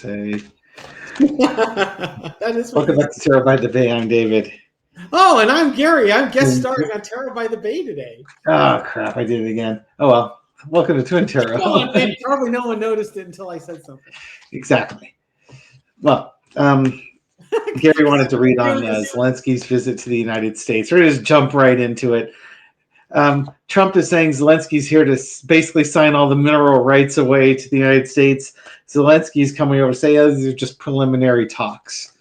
say. That is what Welcome back to Terror by the Bay. I'm David. Oh, and I'm Gary. I'm guest starring on Terror by the Bay today. Oh, crap. I did it again. Oh, well. Welcome to Twin Terror. Probably no one noticed it until I said something. Exactly. Well, Gary wanted to read on Zelensky's visit to the United States. We're going to just jump right into it. Trump is saying Zelensky's here to basically sign all the mineral rights away to the United States. Zelensky's coming over to say, oh, these are just preliminary talks.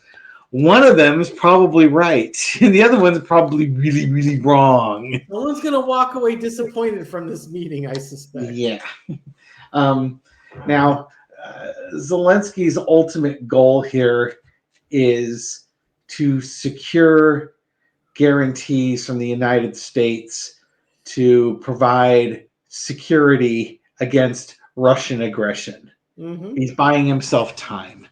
One of them is probably right, and the other one's probably really, really wrong. No one's going to walk away disappointed from this meeting, I suspect. Yeah. Now, Zelensky's ultimate goal here is to secure guarantees from the United States to provide security against Russian aggression. Mm-hmm. He's buying himself time.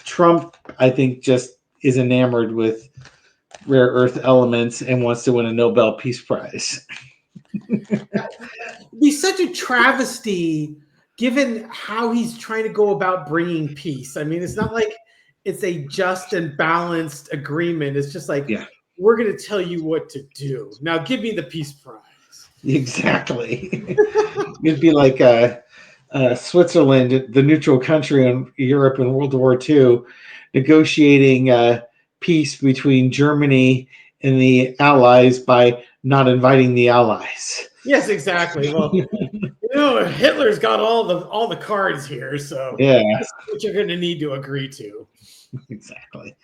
Trump, I think, just is enamored with rare earth elements and wants to win a Nobel Peace Prize. It'd be such a travesty given how he's trying to go about bringing peace. I mean, it's not like it's a just and balanced agreement. It's just like, we're going to tell you what to do. Now give me the Peace Prize. Exactly. It'd be like Switzerland, the neutral country in Europe in World War II, negotiating peace between Germany and the Allies by not inviting the Allies. Yes, exactly. Well, Hitler's got all the cards here, so that's what you're going to need to agree to. Exactly.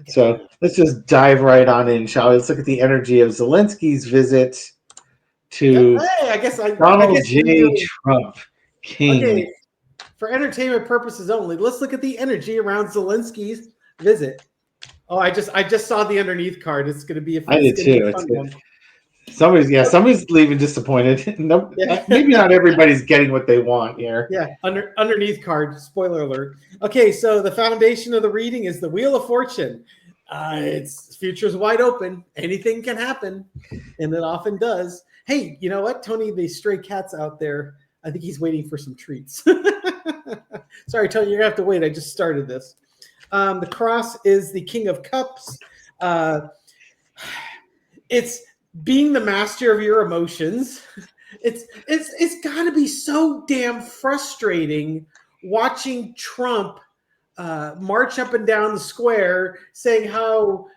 So let's just dive right on in, shall we? Let's look at the energy of Zelensky's visit to Donald J. Trump. King. Okay, for entertainment purposes only, let's look at the energy around Zelensky's visit. Oh, I just saw the underneath card. It's going to be I did too. It's good. Somebody's leaving disappointed. Maybe not everybody's getting what they want here. Yeah, underneath card. Spoiler alert. Okay, so the foundation of the reading is the Wheel of Fortune. Its future's wide open. Anything can happen, and it often does. Hey, you know what, Tony? The stray cat's out there. I think he's waiting for some treats. Sorry, Tony, you're going to have to wait. I just started this. The cross is the King of Cups. It's being the master of your emotions. It's got to be so damn frustrating watching Trump march up and down the square saying how,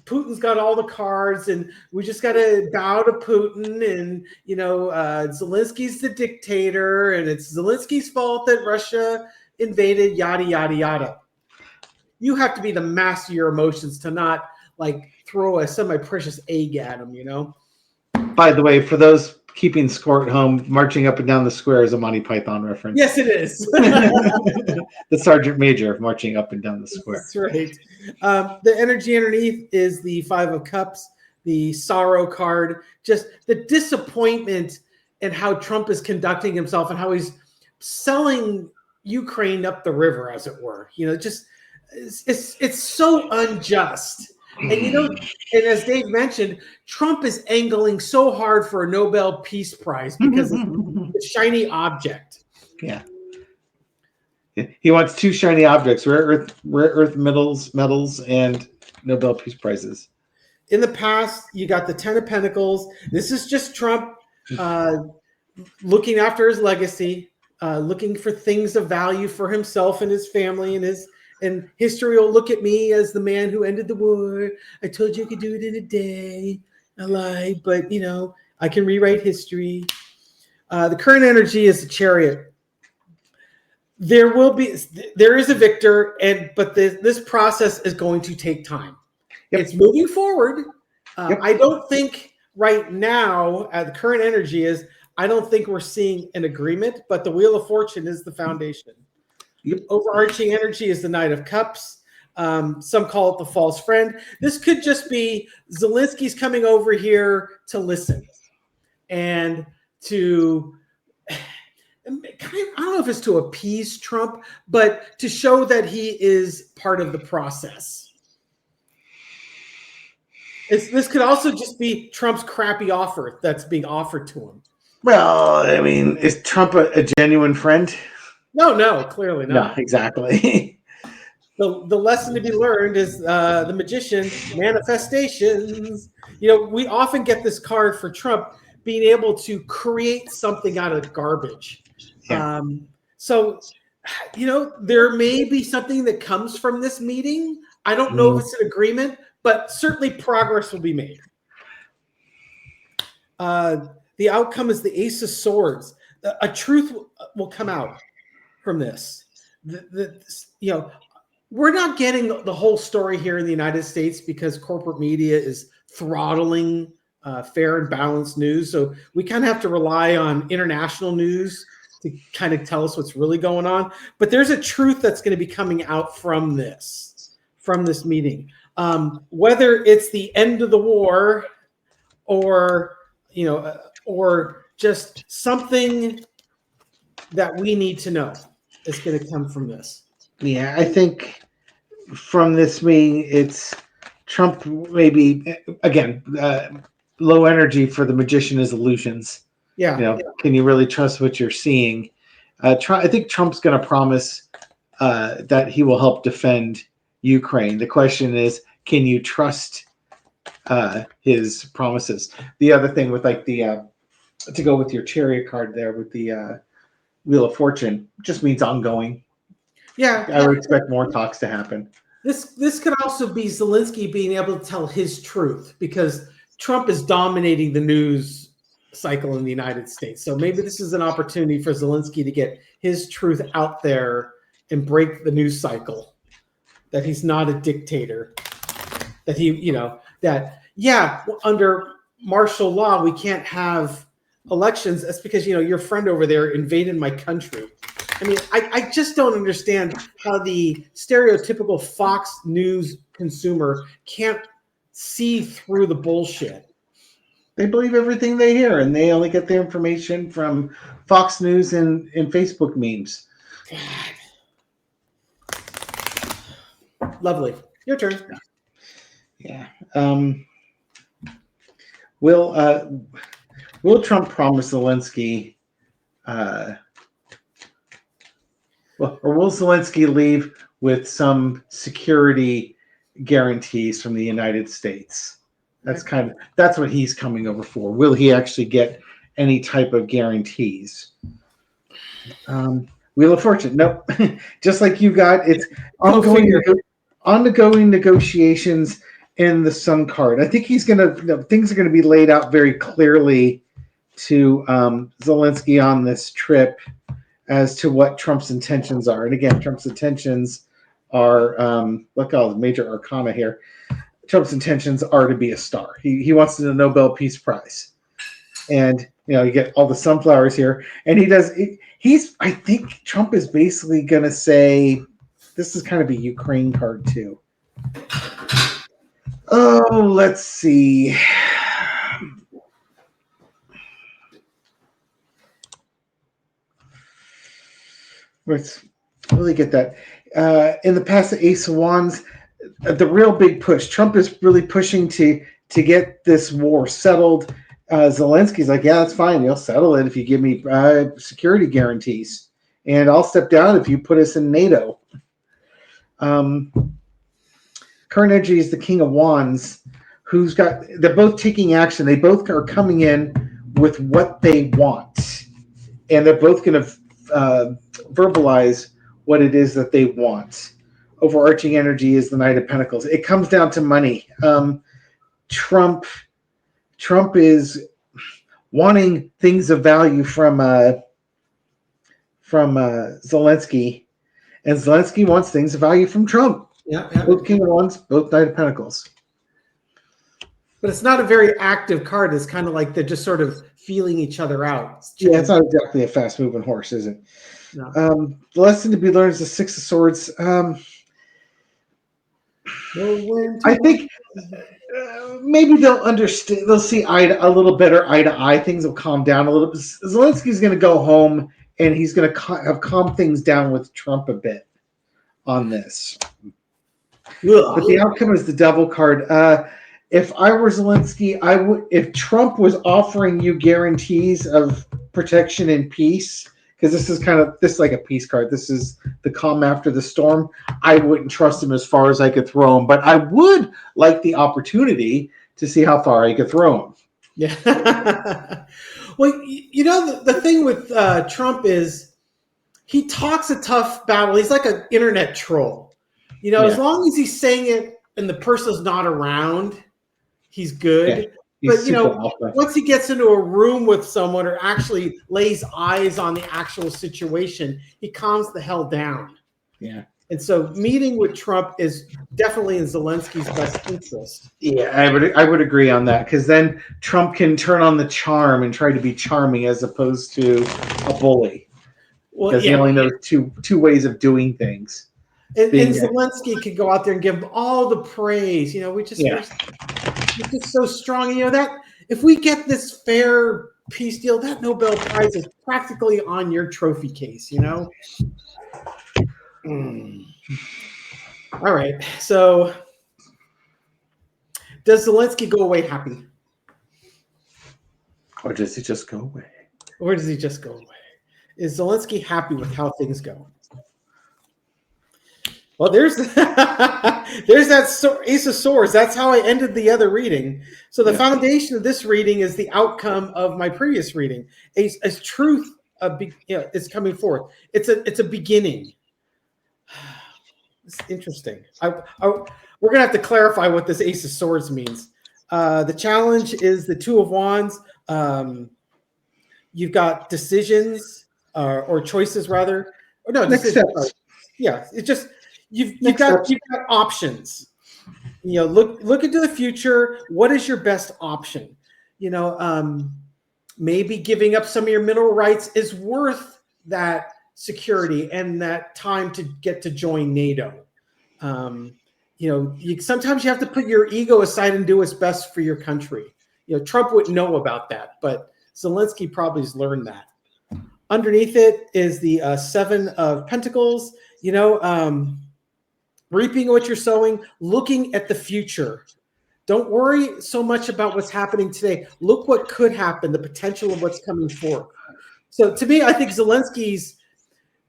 Putin's got all the cards and we just got to bow to Putin and, Zelensky's the dictator and it's Zelensky's fault that Russia invaded, yada, yada, yada. You have to be the master of your emotions to not throw a semi-precious egg at him, By the way, for those keeping score at home, marching up and down the square is a Monty Python reference. Yes, it is. The Sergeant Major marching up and down the square. That's right. The energy underneath is the Five of Cups, the sorrow card, just the disappointment in how Trump is conducting himself and how he's selling Ukraine up the river, as it were. It's so unjust. And and as Dave mentioned, Trump is angling so hard for a Nobel Peace Prize because of the shiny object. Yeah. He wants two shiny objects, rare earth metals, and Nobel Peace Prizes. In the past, you got the Ten of Pentacles. This is just Trump looking after his legacy, looking for things of value for himself and his family and history will look at me as the man who ended the war. I told you I could do it in a day. I lied, but I can rewrite history. The current energy is the Chariot. There is a victor, but this process is going to take time. Yep. It's moving forward. I don't think right now, the current energy is, I don't think we're seeing an agreement, but the Wheel of Fortune is the foundation. Yep. Overarching energy is the Knight of Cups. Some call it the false friend. This could just be Zelensky's coming over here to listen and to I don't know if it's to appease Trump, but to show that he is part of the process. This could also just be Trump's crappy offer that's being offered to him. Well, I mean, is Trump a genuine friend? No, clearly No, not. exactly. The lesson to be learned is the magician manifestations. We often get this card for Trump being able to create something out of garbage. Yeah. So, there may be something that comes from this meeting. I don't know if it's an agreement, but certainly progress will be made. The outcome is the Ace of Swords. A truth will come out from this. We're not getting the whole story here in the United States because corporate media is throttling fair and balanced news. So we kind of have to rely on international news to kind of tell us what's really going on. But there's a truth that's going to be coming out from this meeting. Whether it's the end of the war or just something that we need to know is going to come from this. Yeah, I think from this meeting, it's Trump maybe, again, low energy for the magician is illusions. Yeah. Can you really trust what you're seeing? I think Trump's going to promise that he will help defend Ukraine. The question is, can you trust his promises? The other thing with to go with your chariot card there with the Wheel of Fortune just means ongoing. Yeah, I would expect more talks to happen. This could also be Zelensky being able to tell his truth because Trump is dominating the news cycle in the United States. So maybe this is an opportunity for Zelensky to get his truth out there and break the news cycle. That he's not a dictator. That under martial law we can't have elections. That's because your friend over there invaded my country. I mean, I just don't understand how the stereotypical Fox News consumer can't see through the bullshit. They believe everything they hear, and they only get their information from Fox News and Facebook memes. God. Lovely. Your turn. Yeah. Will Trump promise Zelensky or will Zelensky leave with some security guarantees from the United States? That's what he's coming over for. Will he actually get any type of guarantees? Wheel of Fortune. Nope. Just like you got, it's ongoing negotiations in the Sun card. I think things are gonna be laid out very clearly to Zelensky on this trip as to what Trump's intentions are. And again, Trump's intentions are, look at all the major arcana here. Trump's intentions are to be a star. He wants the Nobel Peace Prize. And, you get all the sunflowers here. And I think Trump is basically going to say, this is kind of a Ukraine card too. Oh, let's see. Let's really get that. In the past, the Ace of Wands, the real big push. Trump is really pushing to get this war settled. Zelensky's like, yeah, that's fine. You'll settle it if you give me security guarantees. And I'll step down if you put us in NATO. Current energy is the King of Wands, they're both taking action. They both are coming in with what they want. And they're both going to verbalize what it is that they want. Overarching energy is the Knight of Pentacles. It comes down to money. Trump is wanting things of value from Zelensky, and Zelensky wants things of value from Trump. Yeah. Both King of Wands, both Knight of Pentacles. But it's not a very active card. It's kind of like they're just sort of feeling each other out. Yeah, it's not exactly a fast-moving horse, is it? No. The lesson to be learned is the Six of Swords. I think maybe they'll understand. They'll see a little better eye to eye. Things will calm down a little bit. Zelensky's going to go home, and he's going to have calmed things down with Trump a bit on this. But the outcome is the Devil card. If I were Zelensky, if Trump was offering you guarantees of protection and peace, because this is like a peace card. This is the calm after the storm. I wouldn't trust him as far as I could throw him, but I would like the opportunity to see how far I could throw him. Yeah. Well, the thing with Trump is he talks a tough battle. He's like an internet troll. As long as he's saying it and the person's not around, he's good. Yeah, he's but once he gets into a room with someone or actually lays eyes on the actual situation, he calms the hell down. Yeah. And so meeting with Trump is definitely in Zelensky's best interest. Yeah, I would agree on that, because then Trump can turn on the charm and try to be charming as opposed to a bully. Well, because he only knows two ways of doing things. And Zelensky could go out there and give him all the praise. We're just so strong. That if we get this fair peace deal, that Nobel Prize is practically on your trophy case. All right. So, does Zelensky go away happy, or does he just go away? Is Zelensky happy with how things go? Well, there's that Ace of Swords. That's how I ended the other reading. So the foundation of this reading is the outcome of my previous reading. As truth, is coming forth. It's a beginning. It's interesting. We're gonna have to clarify what this Ace of Swords means. The challenge is the Two of Wands. You've got decisions or choices, rather. Or no, next steps. Yeah, it's just you've got options. Look into the future. What is your best option? Maybe giving up some of your mineral rights is worth that security and that time to get to join NATO. Sometimes you have to put your ego aside and do what's best for your country. Trump wouldn't know about that, but Zelensky probably has learned that. Underneath it is the Seven of Pentacles. Reaping what you're sowing, looking at the future. Don't worry so much about what's happening today. Look what could happen, the potential of what's coming forth. So to me, I think Zelensky's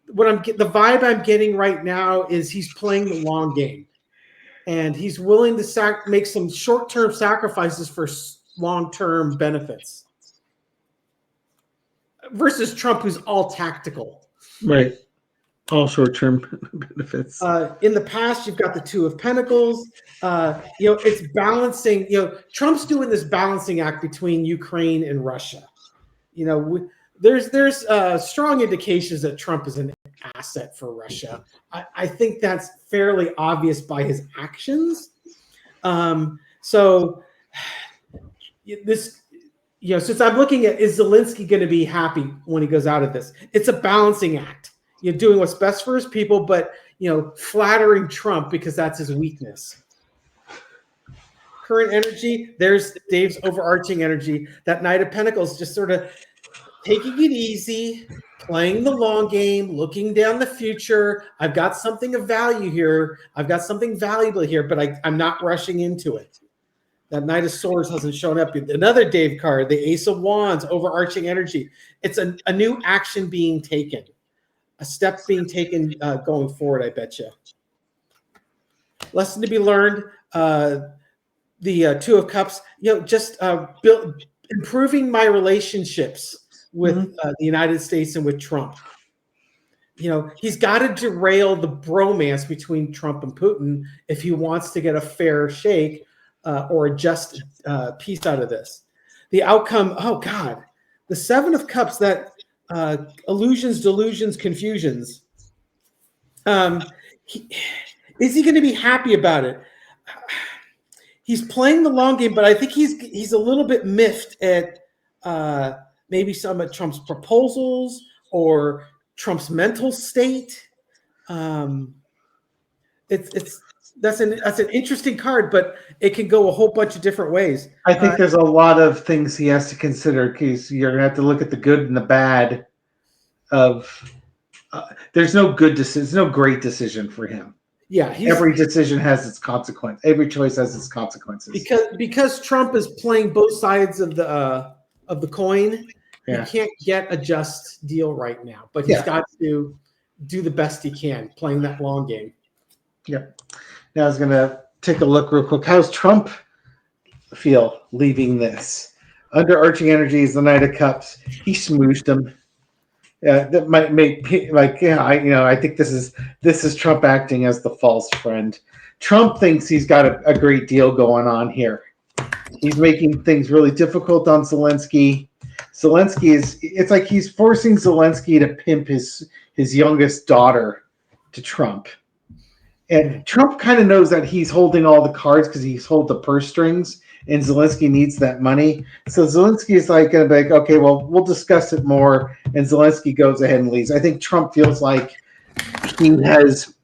the vibe I'm getting right now is he's playing the long game, and he's willing to make some short-term sacrifices for long-term benefits. Versus Trump, who's all tactical. Right. All short-term benefits. In the past, you've got the Two of Pentacles. It's balancing. Trump's doing this balancing act between Ukraine and Russia. There's strong indications that Trump is an asset for Russia. I think that's fairly obvious by his actions. So this. Since I'm looking at, is Zelensky going to be happy when he goes out of this? It's a balancing act. You're doing what's best for his people, but flattering Trump because that's his weakness. Current energy, there's Dave's overarching energy. That Knight of Pentacles just sort of taking it easy, playing the long game, looking down the future. I've got something of value here. I've got something valuable here, but I'm not rushing into it. That Knight of Swords hasn't shown up yet. Another Dave card, the Ace of Wands, overarching energy. It's a new action being taken. A step being taken going forward, I bet you. Lesson to be learned, the Two of Cups, improving my relationships with the United States and with Trump. He's got to derail the bromance between Trump and Putin if he wants to get a fair shake or a just piece out of this. The outcome, oh God, the Seven of Cups, that illusions, delusions, confusions. Is he going to be happy about it? He's playing the long game, but I think he's a little bit miffed at maybe some of Trump's proposals or Trump's mental state. That's an interesting card, but it can go a whole bunch of different ways. I think there's a lot of things he has to consider, because you're going to have to look at the good and the bad of there's no good decision. There's no great decision for him. Yeah. Every decision has its consequence. Every choice has its consequences. Because Trump is playing both sides of the coin. Yeah. He can't get a just deal right now, but he's got to do the best he can playing that long game. Yep. Now I was going to take a look real quick. How's Trump feel leaving this? Underarching energies, the Knight of Cups. He smooshed him. That might make I think this is Trump acting as the false friend. Trump thinks he's got a great deal going on here. He's making things really difficult on Zelensky. It's like he's forcing Zelensky to pimp his youngest daughter to Trump. And Trump kind of knows that he's holding all the cards because he's holding the purse strings, and Zelensky needs that money. So Zelensky is like going to be like, okay, well, we'll discuss it more. And Zelensky goes ahead and leaves. I think Trump feels like he has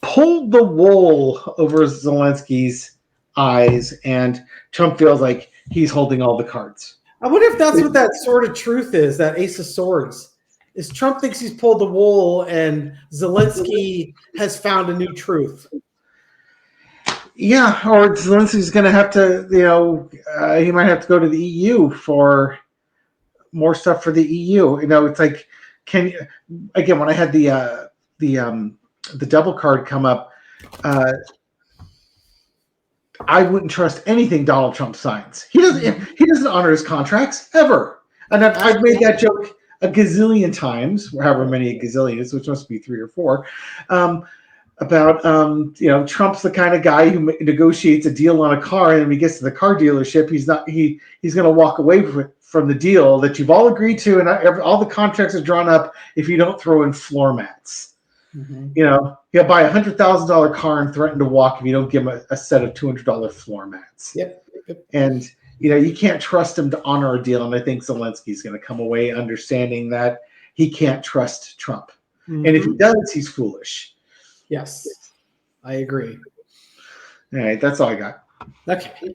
pulled the wool over Zelensky's eyes, and Trump feels like he's holding all the cards. I wonder if that's what that sword of truth is, that Ace of Swords. Is Trump thinks he's pulled the wool and Zelensky has found a new truth. Yeah, or Zelensky's going to have to, he might have to go to the EU for more stuff for the EU. It's like, when I had the double card come up, I wouldn't trust anything Donald Trump signs. He doesn't honor his contracts ever. And I've made that joke a gazillion times, however many a gazillion is, which must be 3 or 4, about Trump's the kind of guy who negotiates a deal on a car, and when he gets to the car dealership, he's going to walk away from the deal that you've all agreed to, and all the contracts are drawn up if you don't throw in floor mats. Mm-hmm. He'll buy $100,000 car and threaten to walk if you don't give him a set of $200 floor mats. Yep. And you can't trust him to honor a deal, and I think Zelensky's going to come away understanding that he can't trust Trump. Mm-hmm. And if he does, he's foolish. Yes, I agree. All right, that's all I got. Okay. All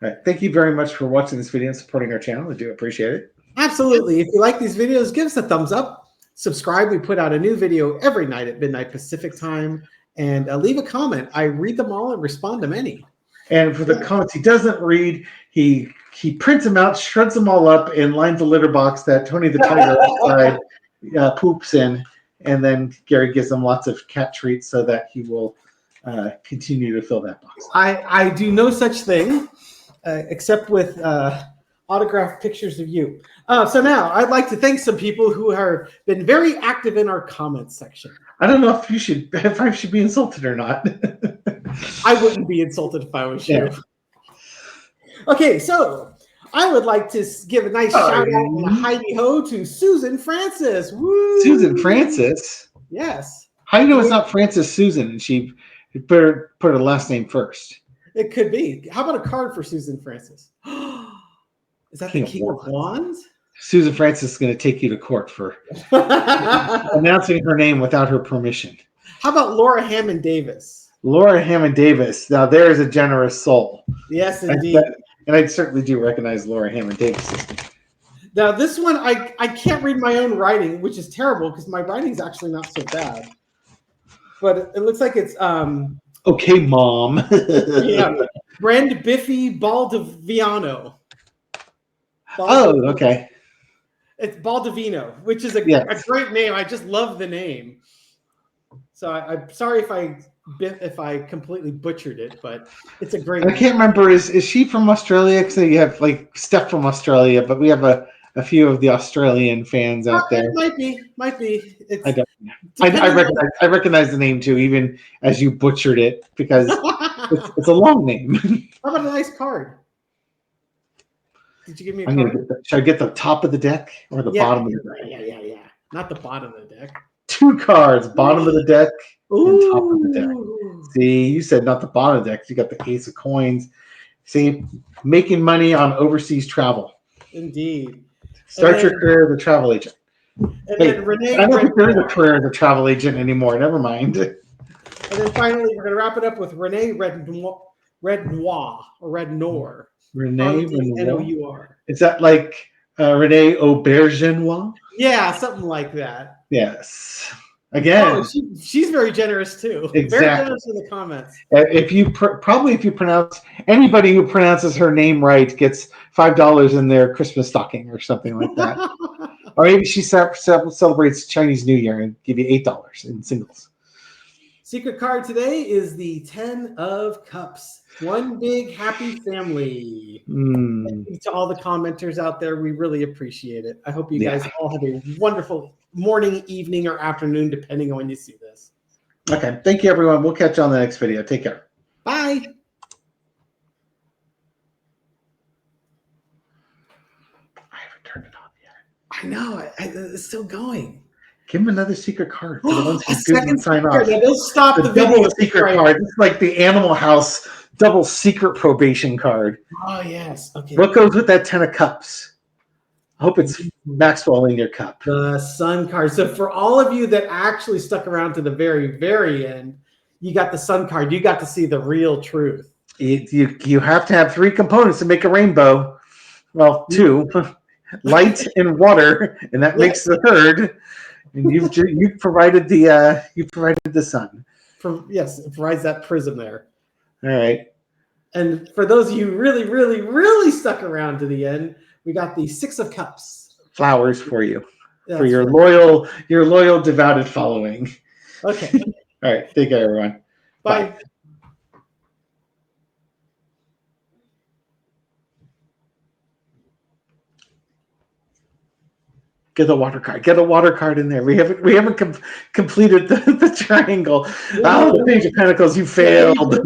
right, thank you very much for watching this video and supporting our channel. I do appreciate it. Absolutely. If you like these videos, give us a thumbs up. Subscribe. We put out a new video every night at midnight Pacific time. And leave a comment. I read them all and respond to many. And for the comments he doesn't read, he prints them out, shreds them all up, and lines the litter box that Tony the Tiger outside poops in. And then Gary gives him lots of cat treats so that he will continue to fill that box. I do no such thing, except with autographed pictures of you. So now I'd like to thank some people who have been very active in our comments section. I don't know if I should be insulted or not. I wouldn't be insulted if I was you. Okay, so I would like to give a nice shout out and a Heidi ho to Susan Francis. Woo! Susan Francis? Yes. How do you know it's not Francis Susan and she put her last name first? It could be. How about a card for Susan Francis? Is that the King of Wands? Susan Francis is going to take you to court for announcing her name without her permission. How about Laura Hammond Davis? Laura Hammond Davis. Now, there is a generous soul. Yes, indeed. And I certainly do recognize Laura Hammond Davis. Now, this one, I can't read my own writing, which is terrible because my writing's actually not so bad. But it looks like it's... okay, Mom. Yeah. Brand Biffy Baldaviano. Okay. It's Baldovino, which is a great name. I just love the name. So I'm sorry if I completely butchered it, but it's a great name. I can't remember. Is she from Australia? Because you have like Steph from Australia, but we have a few of the Australian fans out there. It might be. I recognize the name too, even as you butchered it, because it's a long name. How about a nice card? Did you give me a card? Should I get the top of the deck or the bottom of the deck? Yeah. Not the bottom of the deck. 2 cards, bottom of the deck and top of the deck. See, you said not the bottom of the deck. You got the Ace of Coins. See, making money on overseas travel. Indeed. Start your career as a travel agent. Then Renee, I don't think there is a career as a travel agent anymore. Never mind. And then finally, we're going to wrap it up with Renee Red Noir. Renee Nour. Is that like Renee Aubergenois? Yeah, something like that. Yes. Again, she's very generous too. Exactly. Very generous in the comments. If you pronounce anybody who pronounces her name right gets $5 in their Christmas stocking or something like that. Or maybe she celebrates Chinese New Year and give you $8 in singles. Secret card today is the 10 of Cups. One big happy family. Thank you to all the commenters out there. We really appreciate it. I hope you guys all have a wonderful morning, evening, or afternoon, depending on when you see this. Okay. Thank you, everyone. We'll catch you on the next video. Take care. Bye. I haven't turned it on yet. I know. It's still going. Give him another secret card for the ones who didn't sign off. Now, don't stop the double video. secret card. It's like the Animal House double secret probation card. Oh, yes. Okay. What goes with that 10 of Cups? I hope it's Maxwell in your cup. The Sun card. So for all of you that actually stuck around to the very, very end, you got the Sun card. You got to see the real truth. You have to have 3 components to make a rainbow. Well, 2. Light and water, and that makes the third. And you've provided the sun. Yes, it provides that prism there. All right. And for those of you who really, really, really stuck around to the end, we got the 6 of Cups. Flowers for you. For your loyal devoted following. Okay. All right. Take care, everyone. Bye. Bye. Get a water card. Get a water card in there. We haven't completed the triangle. Oh, the Page of Pentacles. You failed.